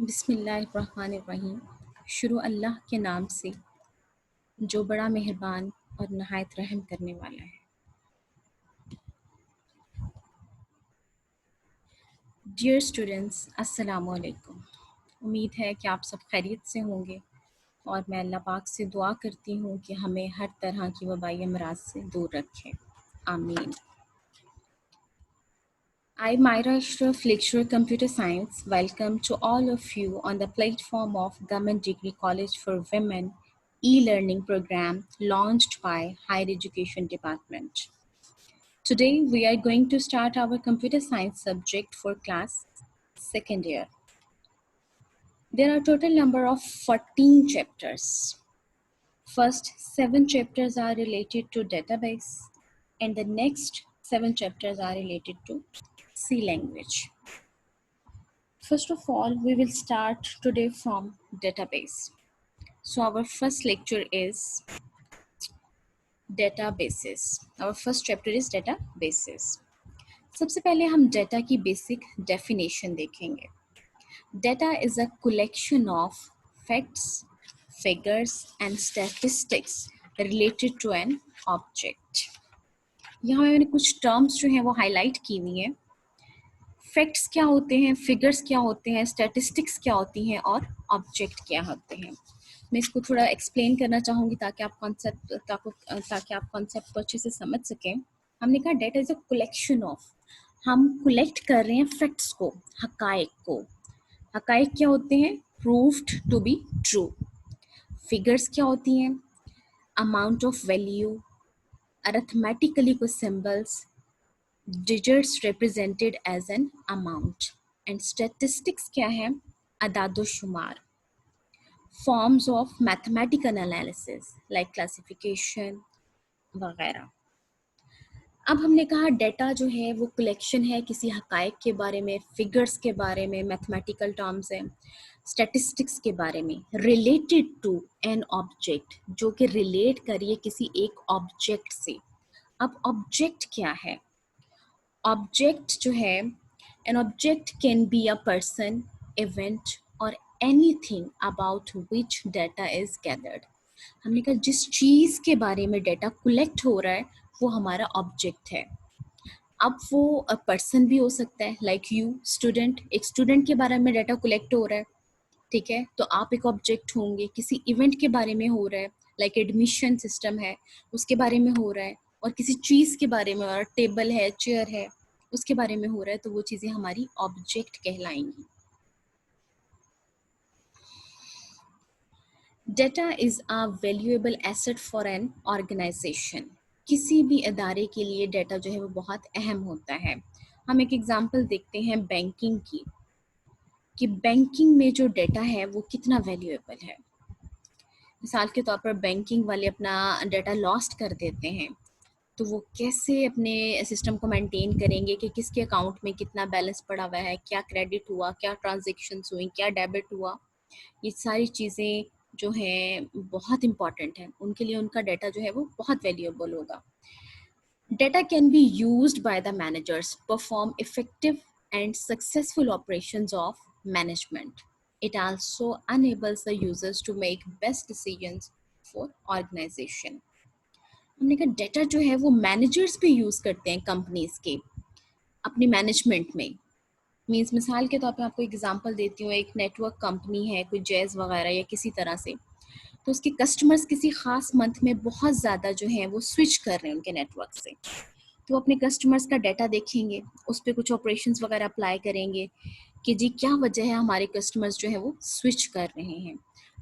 बिस्मिल्लाहिर्रहमानिर्रहीम। शुरू अल्लाह के नाम से जो बड़ा मेहरबान और नहायत रहम करने वाला है। डियर स्टूडेंट्स, अस्सलामु अलैकुम। उम्मीद है कि आप सब खैरियत से होंगे और मैं अल्लाह पाक से दुआ करती हूँ कि हमें हर तरह की वबाई अमराज से दूर रखें, आमीन। I, Myra Ashraf, lecturer Computer Science, welcome to all of you on the platform of Government Degree College for Women e-learning program launched by Higher Education Department. Today, we are going to start our computer science subject for class second year. There are a total number of 14 chapters. First 7 chapters are related to database and the next 7 chapters are related to C language. First of all, we will start today from database. So our first lecture is databases. Our first chapter is databases. सबसे पहले हम data की basic definition देखेंगे. Data is a collection of facts, figures and statistics related to an object. यहाँ मैंने कुछ terms जो हैं वो हाईलाइट की हुई हैं. फैक्ट्स क्या होते हैं, फिगर्स क्या होते हैं, स्टैटिस्टिक्स क्या होती हैं और ऑब्जेक्ट क्या होते हैं. मैं इसको थोड़ा एक्सप्लेन करना चाहूँगी ताकि आप कॉन्सेप्ट को अच्छे से समझ सकें. हमने कहा data is a collection of, हम कलेक्ट कर रहे हैं फैक्ट्स को, हकायक को. हकायक क्या होते हैं? Proved to be true. Figures क्या होती हैं? अमाउंट ऑफ वैल्यू, अरिथमेटिकली कुछ symbols, digits represented as an amount. And statistics क्या है? अदादो शुमार. Forms of mathematical analysis like classification वगैरह. अब हमने कहा डेटा जो है वो कलेक्शन है किसी हकायक के बारे में, फिगर्स के बारे में, मैथमेटिकल टर्म्स है, स्टैटिस्टिक्स के बारे में, रिलेटेड टू एन ऑब्जेक्ट, जो कि रिलेट करिए किसी एक ऑब्जेक्ट से. अब ऑब्जेक्ट क्या है? ऑब्जेक्ट जो है, an object can be a person, event or anything about which data is gathered. हमने कहा जिस चीज़ के बारे में डेटा कलेक्ट हो रहा है वो हमारा ऑब्जेक्ट है. अब वो पर्सन भी हो सकता है, लाइक यू स्टूडेंट. एक स्टूडेंट के बारे में डेटा कलेक्ट हो रहा है, ठीक है, तो आप एक ऑब्जेक्ट होंगे. किसी इवेंट के बारे में हो रहा है, लाइक एडमिशन सिस्टम है, उसके बारे में हो रहा है, और किसी चीज़ के बारे में, और टेबल है, चेयर है, उसके बारे में हो रहा है, तो वो चीज़ें हमारी ऑब्जेक्ट कहलाएंगी. Data is a valuable asset for an organisation. किसी भी इदारे के लिए डेटा जो है वो बहुत अहम होता है. हम एक एग्जांपल देखते हैं बैंकिंग की, कि बैंकिंग में जो डेटा है वो कितना वैल्यूएबल है. मिसाल के तौर पर बैंकिंग वाले अपना डेटा लॉस्ट कर देते हैं, तो वो कैसे अपने सिस्टम को मेंटेन करेंगे कि किसके अकाउंट में कितना बैलेंस पड़ा हुआ है, क्या क्रेडिट हुआ, क्या ट्रांजैक्शंस हुई, क्या डेबिट हुआ. ये सारी चीज़ें जो हैं बहुत इंपॉर्टेंट हैं. उनके लिए उनका डेटा जो है वो बहुत वैल्यूएबल होगा. Data can be used by the managers perform effective and successful operations of management. It also enables the users to make best decisions for organization. हमने कहा डेटा जो है वो मैनेजर्स भी यूज़ करते हैं कंपनीज के अपनी मैनेजमेंट में. मीन्स मिसाल के तौर पे आपको एग्जांपल देती हूँ. एक नेटवर्क कंपनी है, कोई जैज़ वगैरह या किसी तरह से, तो उसके कस्टमर्स किसी ख़ास मंथ में बहुत ज़्यादा जो है वो स्विच कर रहे हैं उनके नेटवर्क से, तो अपने कस्टमर्स का डाटा देखेंगे, उस पर कुछ ऑपरेशंस वगैरह अप्लाई करेंगे कि जी क्या वजह है हमारे कस्टमर्स जो है वो स्विच कर रहे हैं.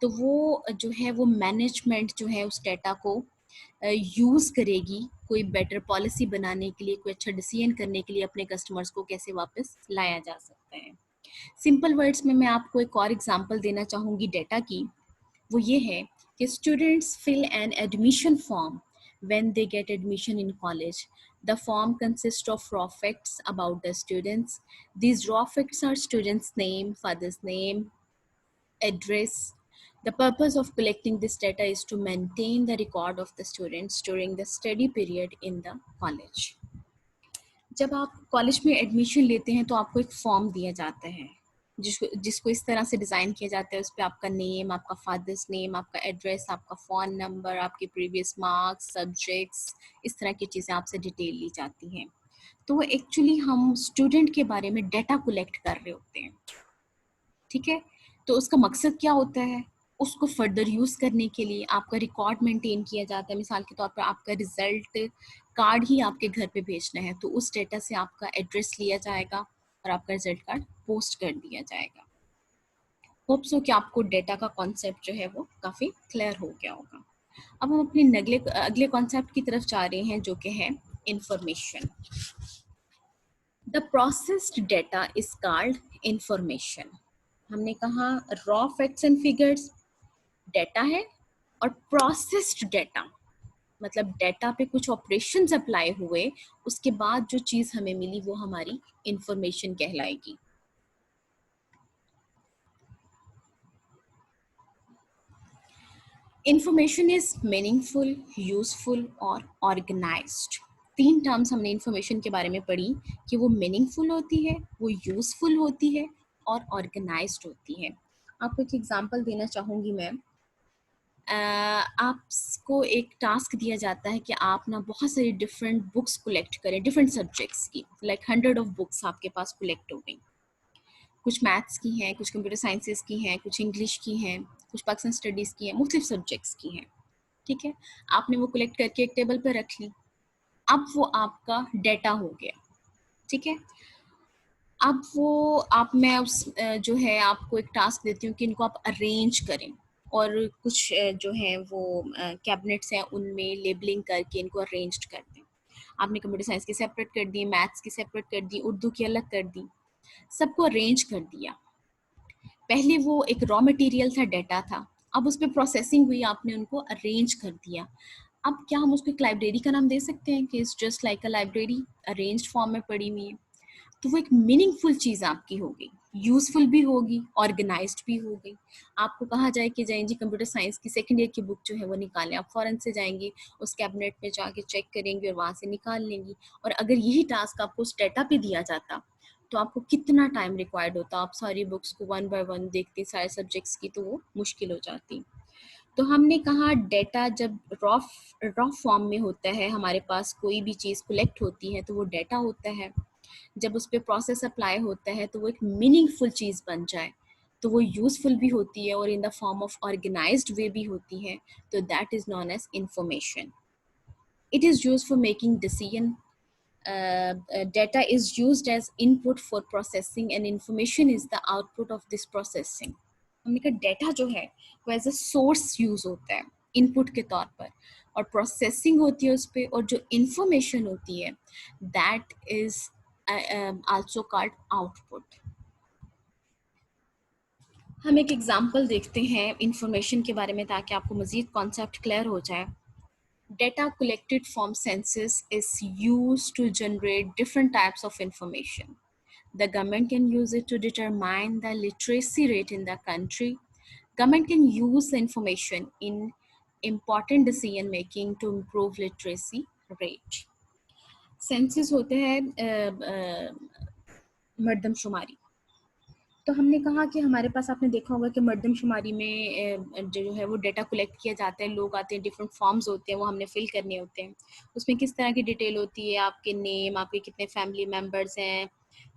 तो वो जो है वो मैनेजमेंट जो है उस डाटा को यूज़ करेगी कोई बेटर पॉलिसी बनाने के लिए, कोई अच्छा डिसीजन करने के लिए, अपने कस्टमर्स को कैसे वापस लाया जा सकता है. सिंपल वर्ड्स में मैं आपको एक और एग्जांपल देना चाहूँगी डेटा की. वो ये है कि students fill an admission form when they get admission in college. The form consists of raw facts about the students. These raw facts are students' name, father's name, address. The purpose of collecting this data is to maintain the record of the students during the study period in the college. जब आप college में admission लेते हैं तो आपको एक form दिया जाता है. जिसको जिसको इस तरह से डिज़ाइन किया जाता है, उस पे आपका नेम, आपका फादर्स नेम, आपका एड्रेस, आपका फ़ोन नंबर, आपके प्रीवियस मार्क्स, सब्जेक्ट्स, इस तरह की चीज़ें आपसे डिटेल ली जाती हैं। तो वो एक्चुअली हम स्टूडेंट के बारे में डाटा कलेक्ट कर रहे होते हैं, ठीक है? तो उसका मकसद क्या होता है? उसको फर्दर यूज़ करने के लिए आपका रिकॉर्ड मेंटेन किया जाता है। मिसाल के तौर पर आपका रिज़ल्ट कार्ड ही आपके घर पे भेजना है, तो उस डेटा से आपका एड्रेस लिया जाएगा और आपका रिज़ल्ट कार्ड पोस्ट कर दिया जाएगा। होप सो कि आपको डेटा का कॉन्सेप्ट जो है वो काफ़ी क्लियर हो गया होगा। अब हम अपने नगले अगले कॉन्सेप्ट की तरफ जा रहे हैं, जो कि है information. The processed data is called information. हमने कहा raw facts and figures data है, और प्रोसेस्ड डेटा मतलब डेटा पे कुछ ऑपरेशंस अप्लाई हुए, उसके बाद जो चीज हमें मिली वो हमारी इंफॉर्मेशन कहलाएगी। इंफॉर्मेशन इज मीनिंगफुल, यूजफुल और ऑर्गेनाइज्ड। तीन टर्म्स हमने इंफॉर्मेशन के बारे में पढ़ी कि वो मीनिंगफुल होती है, वो यूजफुल होती है और ऑर्गेनाइज्ड होती है। आपको एक एग्जांपल देना चाहूंगी मैं। आपको एक टास्क दिया जाता है कि आप ना बहुत सारी डिफरेंट बुक्स कलेक्ट करें, डिफरेंट सब्जेक्ट्स की, लाइक 100 ऑफ बुक्स आपके पास कलेक्ट हो गई। कुछ मैथ्स की हैं, कुछ कंप्यूटर साइंसेस की हैं, कुछ इंग्लिश की हैं, कुछ पाकिस्तान स्टडीज़ की हैं, मुख्तलिफ सब्जेक्ट्स की हैं, ठीक है? आपने वो कलेक्ट करके एक टेबल पर रख ली। अब वो आपका डेटा हो गया, ठीक है? अब वो आप मैं उस जो है आपको एक टास्क देती हूँ कि इनको आप अरेंज करें, और कुछ जो है वो कैबिनेट्स हैं उनमें लेबलिंग करके इनको अरेंज कर दें। आपने कंप्यूटर साइंस की सेपरेट कर दी, मैथ्स की सेपरेट कर दी, उर्दू की अलग कर दी, सबको अरेंज कर दिया। पहले वो एक रॉ मटेरियल था, डेटा था, अब उस पर प्रोसेसिंग हुई, आपने उनको अरेंज कर दिया। अब क्या हम उसको एक लाइब्रेरी का नाम दे सकते हैं कि it's just like a library, arranged form में पड़ी हुई है? तो वो एक मीनिंगफुल चीज़ आपकी हो गई, यूजफुल भी होगी, ऑर्गेनाइज्ड भी हो गई। आपको कहा जाए कि जाएं जी कंप्यूटर साइंस की सेकेंड ईयर की बुक जो है वो निकालें, आप फ़ौरन से जाएंगी, उस कैबिनेट में जाके चेक करेंगी और वहाँ से निकाल लेंगी। और अगर यही टास्क आपको उस डेटा पे दिया जाता तो आपको कितना टाइम रिक्वायर्ड होता, आप सारी बुक्स को वन बाय वन देखते सारे सब्जेक्ट्स की, तो वो मुश्किल हो जाती। तो हमने कहा डेटा जब रॉ रॉ फॉर्म में होता है, हमारे पास कोई भी चीज़ कलेक्ट होती है तो वो डेटा होता है। जब उस पर प्रोसेस अप्लाई होता है तो वो एक मीनिंगफुल चीज़ बन जाए, तो वो यूजफुल भी होती है और in the form of organised way भी होती है, तो that is known as information. It is use for making decision. Data is used as input for processing and information is the output of this processing. हमने कहा data जो है वो as a source use होता है input के तौर पर, और प्रोसेसिंग होती है उस पर, और जो इंफॉर्मेशन होती है that is also called output. हम एक एग्जांपल देखते हैं इंफॉर्मेशन के बारे में ताकि आपको मजीद कॉन्सेप्ट क्लियर हो जाए। Data collected from census is used to generate different types of information. The government can use it to determine the literacy rate in the country. Government can use the information in important decision making to improve literacy rate. Census होते हैं मर्दमशुमारी। तो हमने कहा कि हमारे पास, आपने देखा होगा कि मर्दमशुमारी में जो है वो डेटा कलेक्ट किया जाता है, लोग आते हैं, डिफरेंट फॉर्म्स होते हैं, वो हमने फिल करने होते हैं। उसमें किस तरह की डिटेल होती है, आपके नेम, आपके कितने फैमिली मेम्बर्स हैं,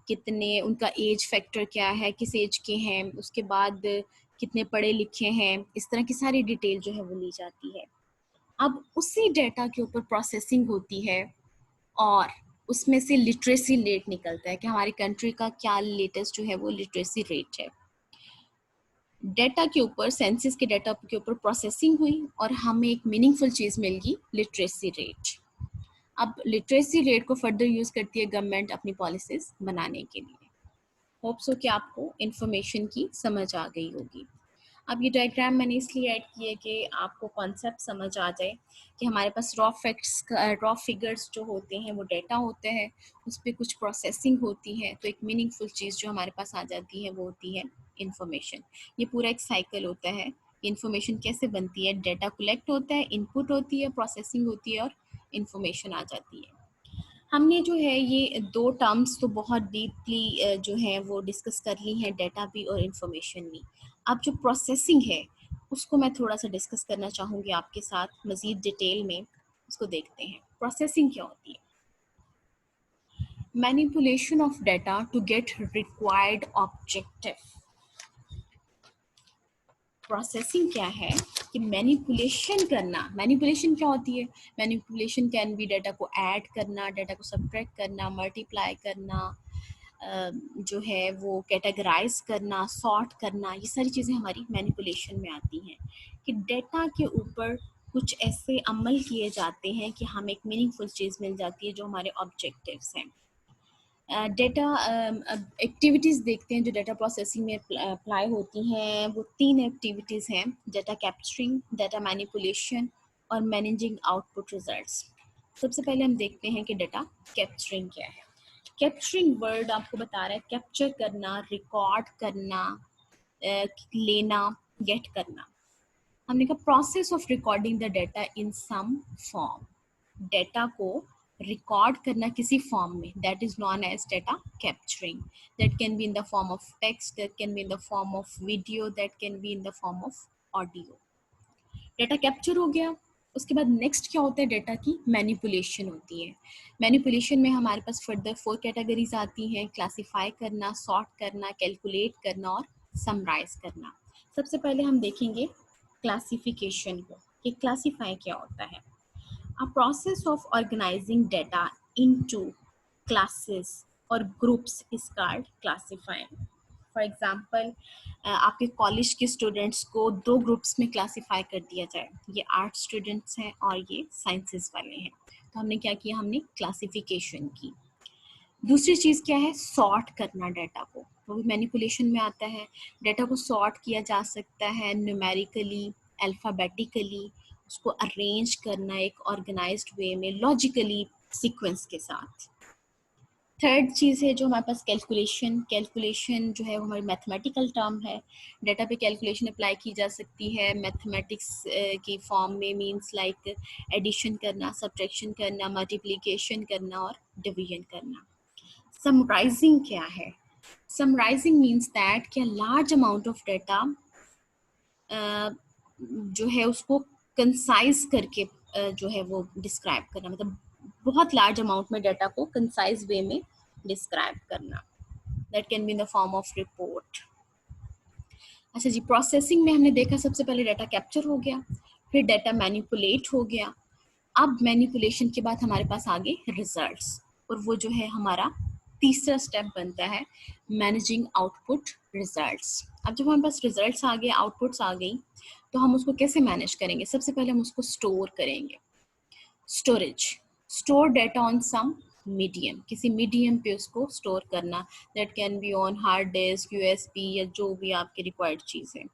कितने, उनका एज फैक्टर क्या है, किस एज के हैं, उसके बाद कितने पढ़े लिखे हैं, इस तरह की सारी डिटेल जो है वो ली जाती है। अब उसी डेटा के ऊपर प्रोसेसिंग होती है और उसमें से लिटरेसी रेट निकलता है कि हमारी कंट्री का क्या लेटेस्ट जो है वो लिटरेसी रेट है। डेटा के ऊपर, सेंसस के डेटा के ऊपर प्रोसेसिंग हुई और हमें एक मीनिंगफुल चीज़ मिल गई, लिटरेसी रेट। अब लिटरेसी रेट को फर्दर यूज़ करती है गवर्नमेंट अपनी पॉलिसीज बनाने के लिए। होप सो कि आपको इन्फॉर्मेशन की समझ आ गई होगी। अब ये डायग्राम मैंने इसलिए ऐड किए कि आपको कॉन्सेप्ट समझ आ जाए कि हमारे पास रॉ फैक्ट्स, रॉ फिगर्स जो होते हैं वो डेटा होते हैं, उस पर कुछ प्रोसेसिंग होती है, तो एक मीनिंगफुल चीज़ जो हमारे पास आ जाती है वो होती है इंफॉर्मेशन। ये पूरा एक साइकिल होता है। इंफॉर्मेशन कैसे बनती है, डेटा कलेक्ट होता है, इनपुट होती है, प्रोसेसिंग होती है और इंफॉर्मेशन आ जाती है। हमने जो है ये 2 टर्म्स तो बहुत डीपली जो है वो डिस्कस कर ली हैं, डेटा भी और इंफॉर्मेशन भी। अब जो प्रोसेसिंग है, उसको मैं थोड़ा-सा डिस्कस करना चाहूँगी आपके साथ मज़ीद डिटेल में, उसको देखते हैं। प्रोसेसिंग क्या होती है? Manipulation of data to get required objective. Processing क्या है कि मैनिपुलेशन करना। मैनिपुलेशन क्या होती है? मैनिपुलेशन कैन बी डेटा को ऐड करना, डेटा को सब्ट्रैक्ट करना, मल्टीप्लाई करना, जो है वो कैटेगराइज करना, सॉर्ट करना, ये सारी चीज़ें हमारी मैनिपुलेशन में आती हैं कि डेटा के ऊपर कुछ ऐसे अमल किए जाते हैं कि हमें एक मीनिंगफुल चीज़ मिल जाती है जो हमारे ऑब्जेक्टिव्स हैं। डेटा एक्टिविटीज़ देखते हैं जो डेटा प्रोसेसिंग में अप्लाई होती हैं। वो 3 एक्टिविटीज़ हैं: डेटा कैप्चरिंग, डेटा मैनिपुलेशन और मैनेजिंग आउटपुट रिजल्ट्स। सबसे पहले हम देखते हैं कि डेटा कैप्चरिंग क्या है। कैप्चरिंग वर्ड आपको बता रहा है कैप्चर करना, रिकॉर्ड करना, लेना, गेट करना। हमने कहा process of recording the data in some form. Data को रिकॉर्ड करना किसी फॉर्म में, that is known as data capturing. That can be in the form of text, that can be in the form of video, that can be in the form of audio. Data capture हो गया। उसके बाद next क्या होता है? Data की manipulation होती है। मैनिपुलेशन में हमारे पास फर्दर 4 कैटेगरीज आती हैं: क्लासीफाई करना, सॉर्ट करना, कैलकुलेट करना और समराइज करना। सबसे पहले हम देखेंगे क्लासिफिकेशन को कि क्लासीफाई क्या होता है। A process of organizing data into classes or groups is called classifying. For example, आपके कॉलेज के स्टूडेंट्स को 2 ग्रुप्स में क्लासीफाई कर दिया जाए, ये आर्ट स्टूडेंट्स हैं और ये साइंसेस वाले हैं। तो हमने क्या किया? हमने क्लासिफिकेशन की। दूसरी चीज़ क्या है? सॉर्ट करना डेटा को, वो भी मैनिपुलेशन में आता है। डेटा को सॉर्ट किया जा सकता है न्यूमेरिकली, अल्फ़ाबेटिकली, उसको अरेंज करना एक ऑर्गेनाइज्ड वे में, लॉजिकली, सीक्वेंस के साथ। थर्ड चीज़ है जो हमारे पास कैलकुलेशन। कैलकुलेशन जो है वो हमारी मैथमेटिकल टर्म है। डेटा पे कैलकुलेशन अप्लाई की जा सकती है मैथमेटिक्स की फॉर्म में, मींस लाइक एडिशन करना, सब्ट्रैक्शन करना, मल्टीप्लिकेशन करना और डिवीजन करना। समराइजिंग क्या है? समराइजिंग मीन्स दैट कि लार्ज अमाउंट ऑफ डेटा जो है उसको कंसाइज करके जो है वो डिस्क्राइब करना, मतलब बहुत लार्ज अमाउंट में डाटा को कंसाइज वे में डिस्क्राइब करना। That can be in the form of report. अच्छा जी, प्रोसेसिंग में हमने देखा सबसे पहले डाटा कैप्चर हो गया, फिर डाटा मैनिपुलेट हो गया। अब मैनिपुलेशन के बाद हमारे पास आगे रिजल्ट्स, और वो जो है हमारा तीसरा स्टेप बनता है मैनेजिंग आउटपुट रिजल्ट्स। अब जब हमारे पास रिजल्ट्स आ गए, आउटपुट्स आ गई, तो हम उसको कैसे मैनेज करेंगे? सबसे पहले हम उसको स्टोर करेंगे। Storage, store data on some medium, किसी मीडियम पे उसको स्टोर करना। That can be on hard disk, USB, या जो भी आपकी रिक्वायर्ड चीज़ है।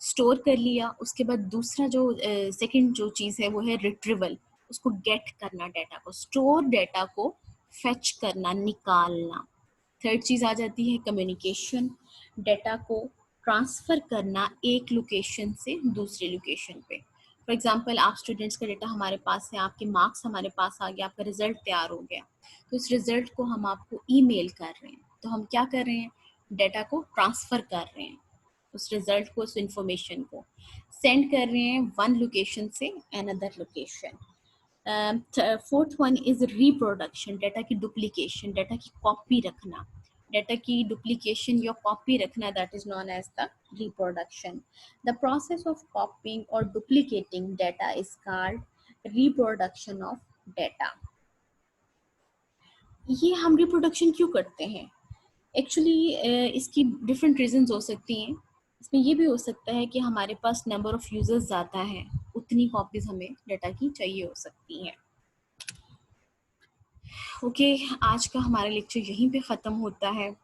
स्टोर कर लिया, उसके बाद दूसरा जो सेकंड जो चीज़ है वो है रिट्रीवल, उसको गेट करना डेटा को, स्टोर डेटा को फेच करना, निकालना। थर्ड चीज़ आ जाती है कम्युनिकेशन, डेटा को ट्रांसफ़र करना एक लोकेशन से दूसरे लोकेशन पे। फॉर एग्जांपल, आप स्टूडेंट्स का डेटा हमारे पास है, आपके मार्क्स हमारे पास आ गया, आपका रिजल्ट तैयार हो गया, तो इस रिजल्ट को हम आपको ईमेल कर रहे हैं। तो हम क्या कर रहे हैं? डेटा को ट्रांसफ़र कर रहे हैं, उस रिजल्ट को, उस इंफॉर्मेशन को सेंड कर रहे हैं वन लोकेशन से another location. Fourth one is reproduction, data की डुप्लीकेशन, डेटा की कॉपी रखना, डेटा की डुप्लीकेशन या कॉपी रखना, that is known as the reproduction. The process of copying और duplicating data is called reproduction of data. ये हम रिप्रोडक्शन क्यों करते हैं? एक्चुअली इसकी डिफरेंट रीजंस हो सकती हैं। इसमें ये भी हो सकता है कि हमारे पास नंबर ऑफ यूजर्स ज़्यादा है, उतनी कॉपीज हमें डाटा की चाहिए हो सकती हैं। ओके, आज का हमारा लेक्चर यहीं पे ख़त्म होता है।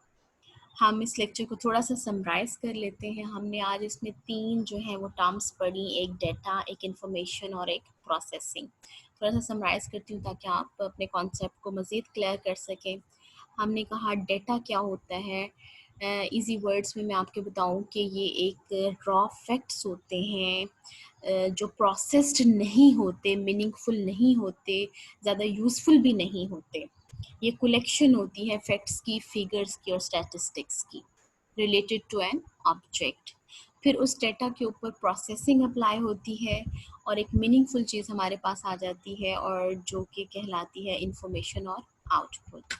हम इस लेक्चर को थोड़ा सा समराइज़ कर लेते हैं। हमने आज इसमें 3 जो है वो टर्म्स पढ़ी, एक डेटा, एक इंफॉर्मेशन और एक प्रोसेसिंग। थोड़ा सा समराइज़ करती हूँ ताकि आप अपने कॉन्सेप्ट को मज़ीद क्लियर कर सकें। हमने कहा डेटा क्या होता है। इजी वर्ड्स में मैं आपको बताऊं कि ये एक रॉ फैक्ट्स होते हैं जो प्रोसेस्ड नहीं होते, मीनिंगफुल नहीं होते, ज़्यादा यूज़फुल भी नहीं होते। ये कलेक्शन होती है फैक्ट्स की, फिगर्स की और स्टैटिस्टिक्स की रिलेटेड टू एन ऑब्जेक्ट। फिर उस डेटा के ऊपर प्रोसेसिंग अप्लाई होती है और एक मीनिंगफुल चीज़ हमारे पास आ जाती है और जो कि कहलाती है इंफॉर्मेशन और आउटपुट।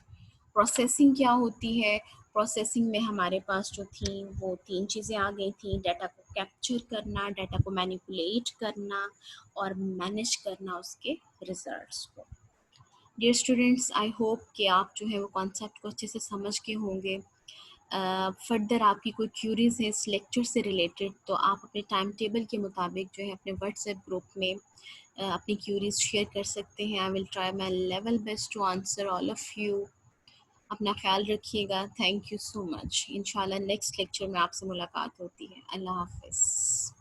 प्रोसेसिंग क्या होती है? प्रोसेसिंग में हमारे पास जो थी वो 3 चीज़ें आ गई थी, डाटा को कैप्चर करना, डाटा को मैनिपुलेट करना और मैनेज करना उसके रिजल्ट्स को। डियर स्टूडेंट्स, आई होप कि आप जो है वो कॉन्सेप्ट को अच्छे से समझ गए होंगे। फर्दर आपकी कोई क्यूरीज है इस लेक्चर से रिलेटेड तो आप अपने टाइम टेबल के मुताबिक जो है अपने व्हाट्सएप ग्रुप में अपनी क्यूरीज शेयर कर सकते हैं। I will try my level best to answer all of you. अपना ख्याल रखिएगा। Thank you so much. इंशाल्लाह नेक्स्ट लेक्चर में आपसे मुलाकात होती है। अल्लाह हाफिज़।